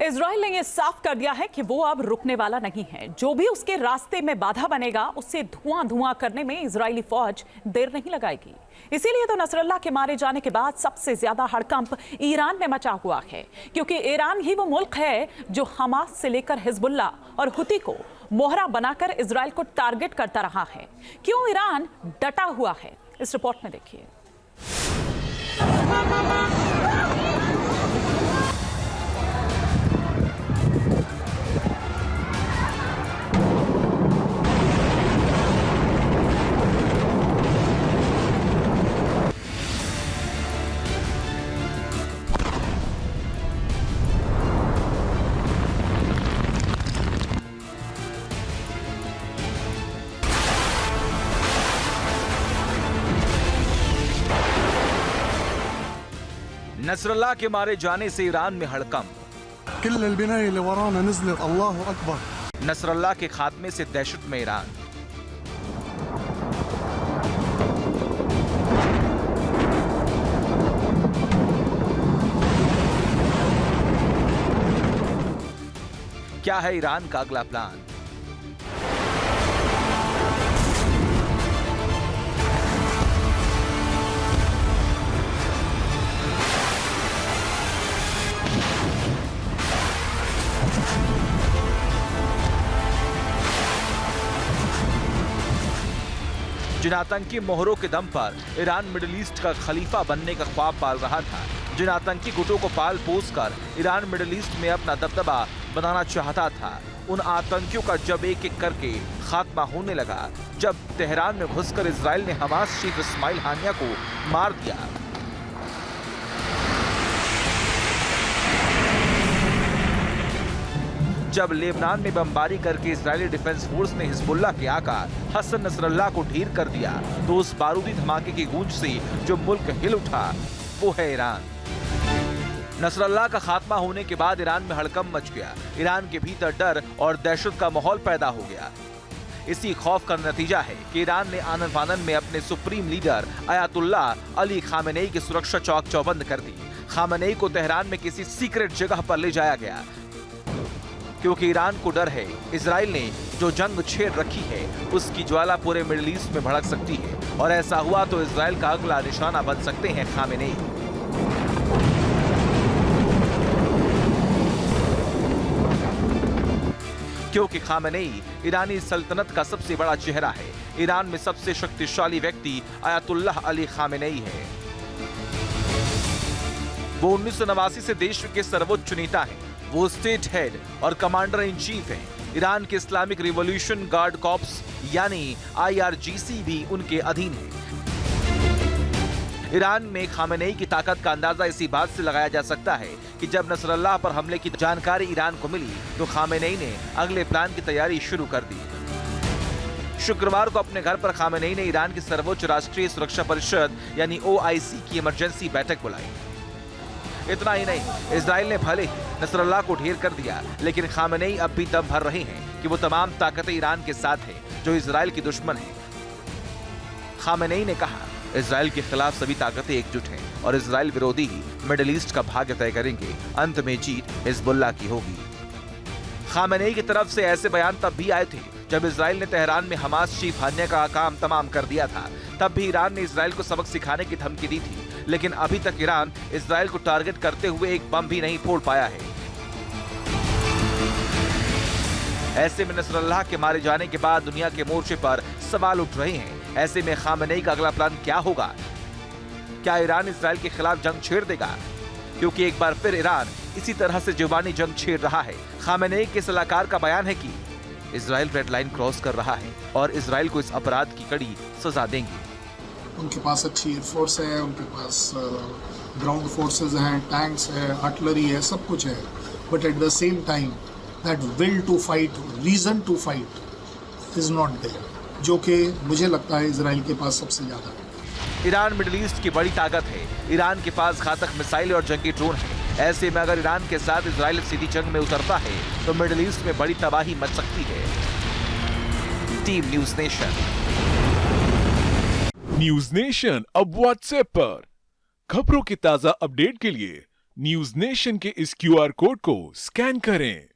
Israel ने यह साफ कर दिया है कि वो अब रुकने वाला नहीं है। जो भी उसके रास्ते में बाधा बनेगा उससे धुआं धुआं करने में इजरायली फौज देर नहीं लगाएगी। इसीलिए तो नसरल्लाह के मारे जाने के बाद सबसे ज्यादा हड़कंप ईरान में मचा हुआ है, क्योंकि ईरान ही वो मुल्क है जो हमास से लेकर हिजबुल्ला और हुती को मोहरा बनाकर इजराइल को टारगेट करता रहा है। क्यों ईरान डटा हुआ है, इस रिपोर्ट में देखिए। नसरल्लाह के मारे जाने से ईरान में हड़कंप। नसरल्लाह के खात्मे से दहशत में ईरान। क्या है ईरान का अगला प्लान? जिन आतंकी मोहरों के दम पर ईरान मिडिल ईस्ट का खलीफा बनने का ख्वाब पाल रहा था, जिन आतंकी गुटों को पाल पोस कर ईरान मिडिल ईस्ट में अपना दबदबा बनाना चाहता था, उन आतंकियों का जब एक एक करके खात्मा होने लगा, जब तेहरान में घुसकर इजराइल ने हमास चीफ इस्माइल हानिया को मार दिया, जब लेबनान में बमबारी करके इजरायली डिफेंस फोर्स ने हिजबुल्लाह के आका हसन नसरल्लाह को ढेर कर दिया, तो उस बारूदी धमाके की गूंज से जो मुल्क हिल उठा वो है ईरान। नसरल्लाह का खात्मा होने के बाद ईरान में हड़कंप मच गया। ईरान के भीतर डर और दहशत का माहौल पैदा हो गया। इसी खौफ का नतीजा है कि ईरान ने आनन फानन में अपने supreme leader Ayatollah Ali Khamenei की सुरक्षा चौक चौबंद कर दी। खामेनेई को तेहरान में किसी सीक्रेट जगह पर ले जाया गया, क्योंकि ईरान को डर है इजराइल ने जो जंग छेड़ रखी है उसकी ज्वाला पूरे मिडिल ईस्ट में भड़क सकती है, और ऐसा हुआ तो इजराइल का अगला निशाना बन सकते हैं खामेनेई। क्योंकि खामेनेई ईरानी सल्तनत का सबसे बड़ा चेहरा है। ईरान में सबसे शक्तिशाली व्यक्ति अयातुल्लाह अली खामेनेई है। वो 1989 से देश के सर्वोच्च नेता हैं। वो स्टेट हेड और कमांडर इन चीफ हैं। ईरान के इस्लामिक रिवॉल्यूशन गार्ड कॉर्प्स यानी IRGC भी उनके अधीन है। ईरान में खामेनेई की ताकत का अंदाजा इसी बात से लगाया जा सकता है कि जब नसरल्लाह पर हमले की जानकारी ईरान को मिली तो खामेनेई ने अगले प्लान की तैयारी शुरू कर दी। शुक्रवार को अपने घर पर खामेनेई ने ईरान की सर्वोच्च राष्ट्रीय सुरक्षा परिषद यानी OIC की इमरजेंसी बैठक बुलाई। इतना ही नहीं, इजराइल ने भले ही नसरल्लाह को ढेर कर दिया, लेकिन खामेनेई अब भी दम भर रहे हैं कि वो तमाम ताकतें ईरान के साथ है जो इजराइल की दुश्मन है। खामेनेई ने कहा, इजराइल के खिलाफ सभी ताकतें एकजुट हैं और इजराइल विरोधी ही मिडिल ईस्ट का भाग्य तय करेंगे। अंत में जीत हिजबुल्लाह की होगी। खामेनेई की तरफ से ऐसे बयान तब भी आए थे जब इजराइल ने तेहरान में हमास चीफ हानिया का काम तमाम कर दिया था। तब भी ईरान ने इजराइल को सबक सिखाने की धमकी दी थी, लेकिन अभी तक ईरान इजराइल को टारगेट करते हुए एक बम भी नहीं फोड़ पाया है। ऐसे में नसरल्लाह के मारे जाने के बाद दुनिया के मोर्चे पर सवाल उठ रहे हैं। ऐसे में खामेनेई का अगला प्लान क्या होगा? क्या ईरान इजराइल के खिलाफ जंग छेड़ देगा? क्योंकि एक बार फिर ईरान इसी तरह से जुबानी जंग छेड़ रहा है। खामेनेई के सलाहकार का बयान है कि इजराइल रेड लाइन क्रॉस कर रहा है और इजराइल को इस अपराध की कड़ी सजा देंगे। उनके पास अच्छी एयरफोर्स है, उनके पास ग्राउंड फोर्सेस हैं, टैंक्स है, आर्टिलरी है, सब कुछ है, but at the same time that will to fight, reason to fight is not there, जो कि मुझे लगता है इजराइल के पास सबसे ज़्यादा है। ईरान मिडिल ईस्ट की बड़ी ताकत है। ईरान के पास घातक मिसाइल और जंगी ड्रोन है। ऐसे में अगर ईरान के साथ इजराइल सीधी जंग में उतरता है तो मिडिल ईस्ट में बड़ी तबाही मच सकती है। Team news nation. News nation अब व्हाट्सएप पर खबरों की ताजा अपडेट के लिए न्यूज नेशन के इस क्यूआर कोड को स्कैन करें